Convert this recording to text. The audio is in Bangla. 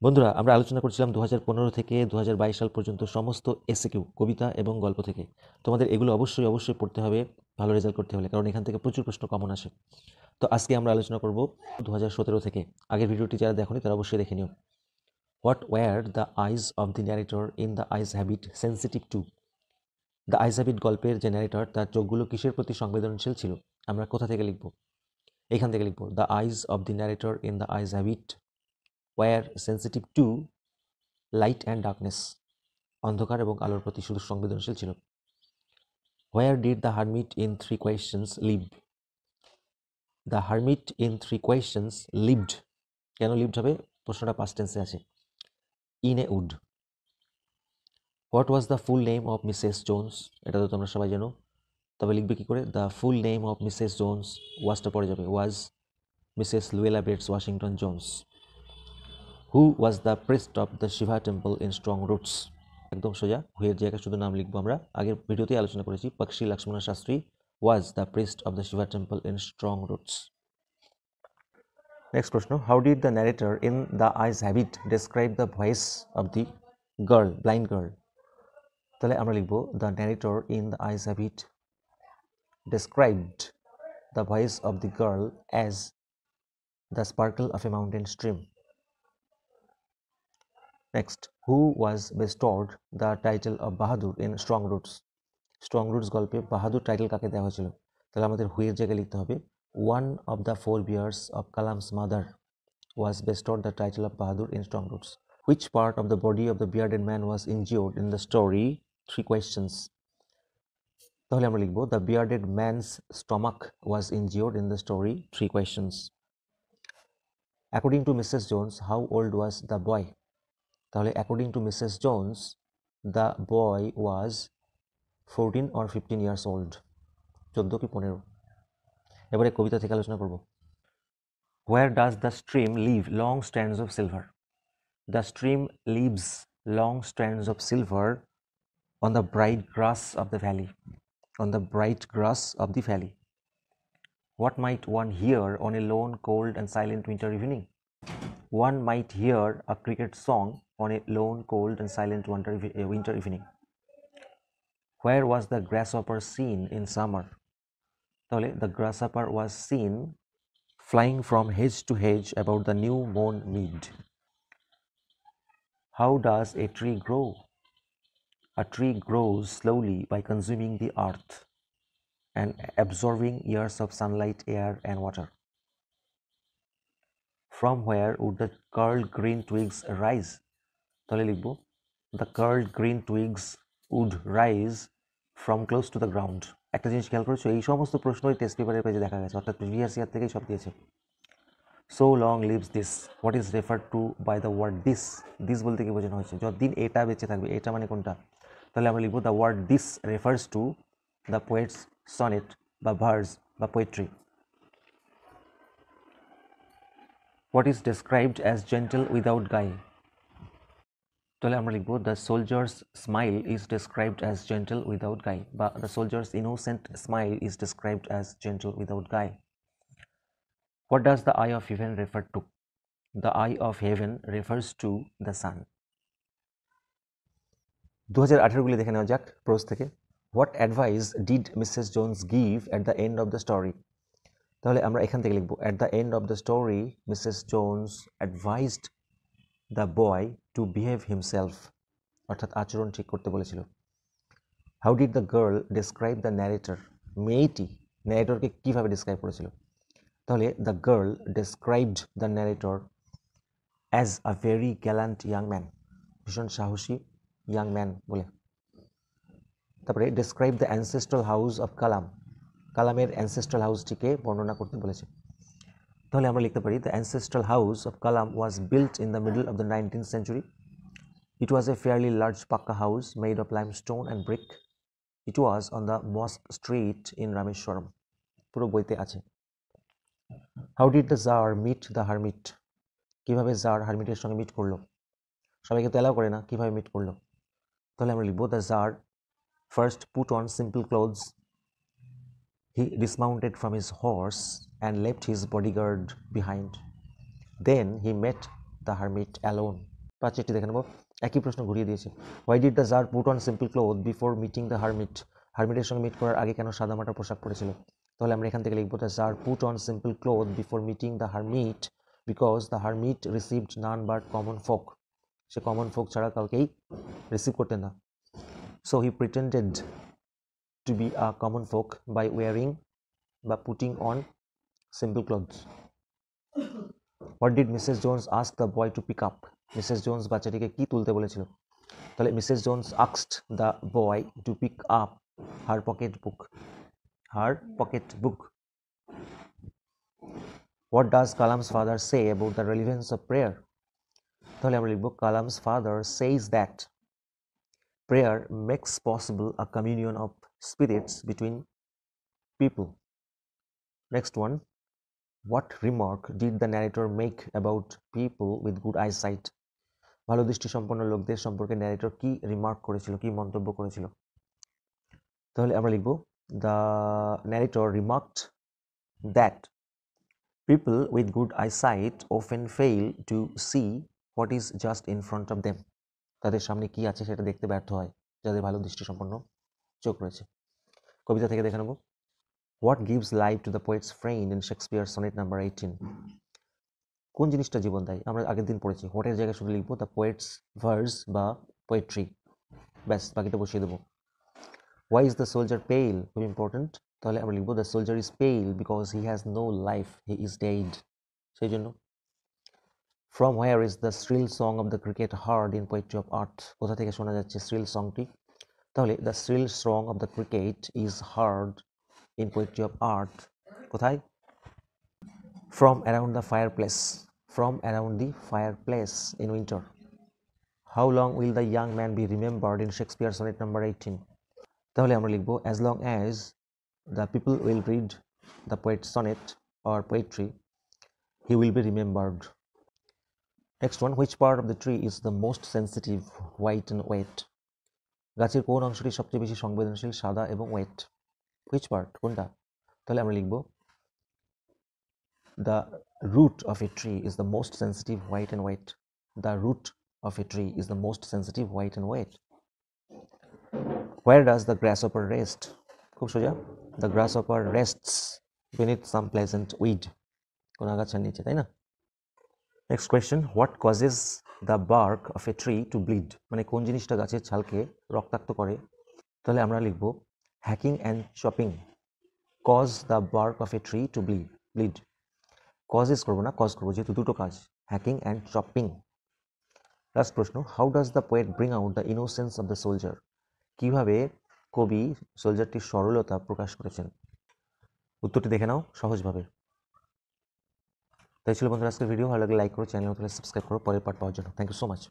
বন্ধুরা, আমরা আলোচনা করছিলাম 2015 থেকে 2022 সাল পর্যন্ত সমস্ত এসএকিউ কবিতা এবং গল্প থেকে। তোমাদের এগুলো অবশ্যই পড়তে হবে ভালো রেজাল্ট করতে হলে, কারণ এখান থেকে প্রচুর প্রশ্ন কমন আসে। তো আজকে আমরা আলোচনা করব 2017 থেকে। আগের ভিডিওটি যারা দেখোনি তারা অবশ্যই দেখে নিও। What were the eyes of the narrator in the eyes have it sensitive to? The eyes have it গল্পের যে ন্যারেটর তার চোখগুলো কিসের প্রতি সংবেদনশীল ছিল? আমরা কোথা থেকে লিখব? এখান থেকে লিখব, the eyes of the narrator in the eyes have it were sensitive to light and darkness. অন্ধকার এবং আলোর প্রতি শুধু সংবেদনশীল ছিল। Where did the hermit in three questions live? The hermit in three questions lived. কেন লিভড হবে? প্রশ্নটা পাস্ট টেন্সে আছে। In a wood. What was the full name of Mrs Jones? এটা তো তোমরা সবাই জানো, তবে লিখবে কি করে? The full name of Mrs Jones, ওয়াজটা পড়ে যাবে, was Mrs Luella Bates Washington Jones. Who was the priest of the Shiva temple in strong roots? একদম সোজা, হুয়ের জায়গায় শুধু নাম লিখবো আমরা। আগের ভিডিওতেই আলোচনা করেছি, Pakshi Lakshmana Sastry was the priest of the Shiva temple in strong roots. Next প্রশ্ন, how did the narrator in the eyes have it describe the voice of the girl, blind girl? তাহলে আমরা লিখবো, the narrator in the eyes have it described the voice of the girl as the sparkle of a mountain stream. Next, who was bestowed the title of Bahadur in Strong Roots? Strong Roots গল্পে বাহাদুর টাইটেল কাকে দেওয়া হয়েছিল? তাহলে আমাদের হুয়ের জায়গায় লিখতে হবে, one of the forebears of Kalam's mother was bestowed the title of Bahadur in Strong Roots. Which part of the body of the bearded man was injured in the story? Three questions. তাহলে আমরা লিখব, the bearded man's stomach was injured in the story. Three questions. According to Mrs. Jones, how old was the boy? তাহলে according to Mrs Jones the boy was 14 or 15 years old, 14 কি 15। এবারে কবিতা থেকে আলোচনা করব। Where does the stream leave long strands of silver? The stream leaves long strands of silver on the bright grass of the valley, on the bright grass of the valley. What might one hear on a lone cold and silent winter evening? One might hear a cricket song on a lone, cold and silent winter evening. Where was the grasshopper seen in summer? তাহলে the grasshopper was seen flying from hedge to hedge about the new mown mead. How does a tree grow? A tree grows slowly by consuming the earth and absorbing years of sunlight, air and water. From where would the curled green twigs rise? তাহলে লিখব, the curled green twigs would rise from close to the ground. একটা জিনিস খেয়াল করেছো, এই সমস্ত প্রশ্নই টেস্ট পেপারের পেজে দেখা গেছে, অর্থাৎ প্রিভিয়াস ইয়ার থেকেই সব দিয়েছে। So long lives this. What is referred to by the word this? This বলতে কি বোঝানো হয়েছে? যতদিন এটা বেঁচে থাকবে, এটা মানে কোনটা? তাহলে আমরা লিখব, the word this refers to the poet's sonnet বা verse বা poetry. What is described as gentle without guile? তাহলে আমরা লিখব, the soldier's smile is described as gentle without guile, বা the soldier's innocent smile is described as gentle without guile. What does the eye of heaven refer to? The eye of heaven refers to the sun. 2018গুলি দেখে নেওয়া যাক প্রোজ থেকে। What advice did Mrs Jones give at the end of the story? তাহলে আমরা এখান থেকে লিখব, at the end of the story Mrs Jones advised the boy to behave himself, অর্থাৎ আচরণ ঠিক করতে বলেছিল। How did the girl describe the narrator? মেয়েটি ন্যারেটরকে কীভাবে ডিসক্রাইব করেছিল? তাহলে the girl described the narrator as a very gallant young man, ভীষণ সাহসী ইয়াং ম্যান বলে। তারপরে describe the ancestral house of Kalam, কালামের অ্যানসেস্ট্রাল হাউসটিকে বর্ণনা করতে বলেছে। তাহলে আমরা লিখতে পারি, the ancestral house of Kalam was built in the middle of the 19th century. It was a fairly large pakka house made of limestone and brick. It was on the Mosque Street in Rameshwaram. পুরো বইতে আছে। How did the Tsar meet the hermit? কিভাবে জার হারমিটের সঙ্গে মিট করলো? সবাইকে তো অ্যালাউ করে না, কিভাবে মিট করলো? তাহলে আমরা লিখব, the Tsar first put on simple clothes. He dismounted from his horse and left his bodyguard behind. Then he met the hermit alone. 5টি দেখে নেব, একই প্রশ্ন ঘুরিয়ে দিয়েছে। Why did the jar put on simple cloth before meeting the hermit? হারমিটের সঙ্গে মিট করার আগে কেন সাদামাটা পোশাক পরেছিল? তাহলে আমরা এখান থেকে লিখব the jar put on simple cloth before meeting the hermit because the hermit received none but common folk. সে কমন ফোক ছাড়া কাউকেই রিসিভ করতেন না। So he pretended to be a common folk by wearing বা putting on simple clothes. What did Mrs Jones ask the boy to pick up? Mrs Jones বাচ্চাটিকে কি তুলতে বলেছিল? তাহলে Mrs Jones asked the boy to pick up her pocket book. Her pocket book. What does Kalam's father say about the relevance of prayer? তাহলে আমরা লিখব Kalam's father সেইজ that prayer makes possible a communion of spirits between people. Next one, what remark did the narrator make about people with good eyesight? ভালো দৃষ্টি সম্পন্ন লোকদের সম্পর্কে ন্যারেটর কি রিমার্ক করেছিল, কি মন্তব্য করেছিল? তাহলে আমরা লিখব the narrator remarked that people with good eyesight often fail to see what is just in front of them. তাদের সামনে কি আছে সেটা দেখতে ব্যর্থ হয় যাদের ভালো দৃষ্টি সম্পন্ন চোখ রয়েছে। কবিতা থেকে দেখে নেব, what gives life to the poets friend in Shakespeare sonnet number 18? কোন জিনিসটা জীবন দেয়? আমরা আগের দিন পড়েছি, হোয়াটের জায়গায় শুধু লিখবো দ্য পোয়েটস ভার্স বা পোয়েট্রি, ব্যাস বাকিটা বসিয়ে দেবো। Why is the soldier pale? খুব ইম্পর্টেন্ট। তাহলে আমরা লিখবো the soldier is pale because he has no life, he is dead, সেই জন্য। From where is the shrill song of the cricket heard in poetry of art? কোথা থেকে শোনা যাচ্ছে শ্রিল সংটি? তাহলে the shrill song of the cricket is heard in poetry of art কোথায়? From around the fireplace. From around the fireplace in winter. How long will the young man be remembered in Shakespeare sonnet number 18? তাহলে আমরা লিখবো as long as the people will read the poet sonnet or poetry he will be remembered. Next one, which part of the tree is the most sensitive, white and wet? গাছের কোন অংশটি সবচেয়ে বেশি সংবেদনশীল, সাদা এবং ওয়েট? হুইচ পার্ট, কোনটা? তাহলে আমরা লিখব the root of a tree is the most sensitive, white and wet. The root of a tree is the most sensitive, white and wet. Where does the grasshopper rest? খুব সোজা, the grasshopper rests beneath some pleasant weed. কোন আগাছার নিচে, তাই না? Next question, what causes the bark of a tree to bleed? মানে কোন জিনিসটা গাছের ছালকে রক্তাক্ত করে? তাহলে আমরা লিখব hacking and chopping cause the bark of a tree to bleed. Causes করবো না, কজ করবো, যেহেতু দুটো কাজ, হ্যাকিং অ্যান্ড চপিং। লাস্ট প্রশ্ন, how does the poet bring out the innocence of the soldier? কিভাবে কবি সোলজারটির সরলতা প্রকাশ করেছেন? উত্তরটি দেখে নাও সহজভাবে। তাই ছিল বন্ধুরা আজকের ভিডিও, ভালো লাগলে লাইক করো, চ্যানেল সাবস্ক্রাইব করো পরের পার্ট পাওয়ার জন্য। Thank you so much.